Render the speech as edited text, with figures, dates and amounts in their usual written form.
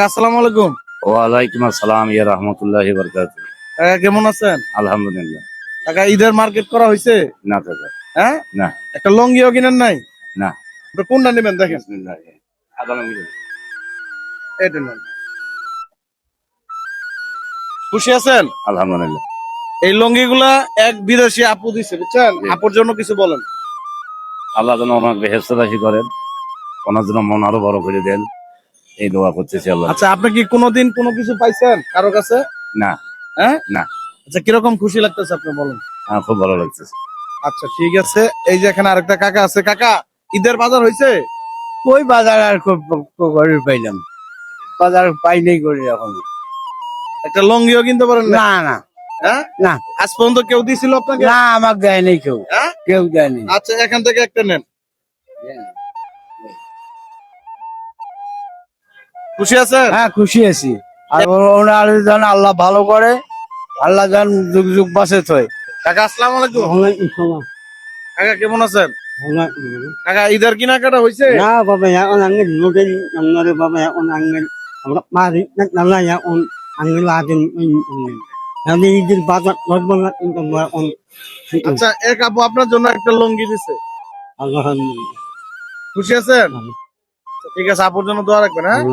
আসসালামু আলাইকুম। ওয়ালাইকুম আসসালাম ইয়া রাহমাতুল্লাহি ওয়া বারাকাতুহু। কাকা কেমন আছেন? আলহামদুলিল্লাহ। কাকা ঈদের মার্কেট করা হয়েছে? না দাদা, হ্যাঁ, না একটা লঙ্গিও কিনেন নাই? না। তো কোনটা নেবেন দেখেন। বিসমিল্লাহ। আদালাম দিন। এটা নেন। খুশি আছেন? আলহামদুলিল্লাহ। এই লঙ্গিগুলা এক বিদেশি আপু দিছে, বুঝছেন? জি। আপুর জন্য কিছু বলেন। আল্লাহ যেন ওনার বেহেশত রাশি করেন, ওনার জন্য মন আরো বড় করে দেন, এই দোয়া করতেছি আল্লাহ। আচ্ছা, আপনি কি কোনোদিন কোনো কিছু পাইছেন কারো কাছে? না হ্যাঁ, না, আচ্ছা কিরকম খুশি লাগতেছে আপনি বলেন। আমার খুব ভালো লাগতেছে। আচ্ছা ঠিক আছে, এই যে এখানে আরেকটা কাকা আছে। কাকা, ঈদের বাজার হয়েছে? ওই বাজার আর করে পাইলাম, বাজার পাইনি করে এখন। একটা লঙ্গিও কিনতে পারেন না? না না হ্যাঁ, না আজ পর্যন্ত কেউ দিছিল আপনাকে? না, আমাকে দেয়নি কেউ, হ্যাঁ, কেউ দেয়নি। আচ্ছা এখান থেকে একটা নেন। খুশি আছেন? হ্যাঁ খুশি আছি। আর ওনার যেন আল্লাহ ভালো করে, আল্লাহ যেন যুগ যুগ বাঁচে থয়। কাকা আসসালামু আলাইকুম। কাকা কেমন আছেন? কাকা ঈদের কেনাকাটা হয়েছে? না বাবা, এখন আঙ্গেল লোকের আপনার বাবা, এখন আঙ্গেল আমরা মারি না, এখন আঙ্গেল আছেন আমি ঈদের বাজার করবো না, কিন্তু এখন আচ্ছা এক আপু আপনার জন্য একটা লুঙ্গি দিছে। আলহামদুলিল্লাহ। খুশি আছেন? আচ্ছা, ঠিক আছে, আপুর জন্য দোয়া রাখবেন। হ্যাঁ।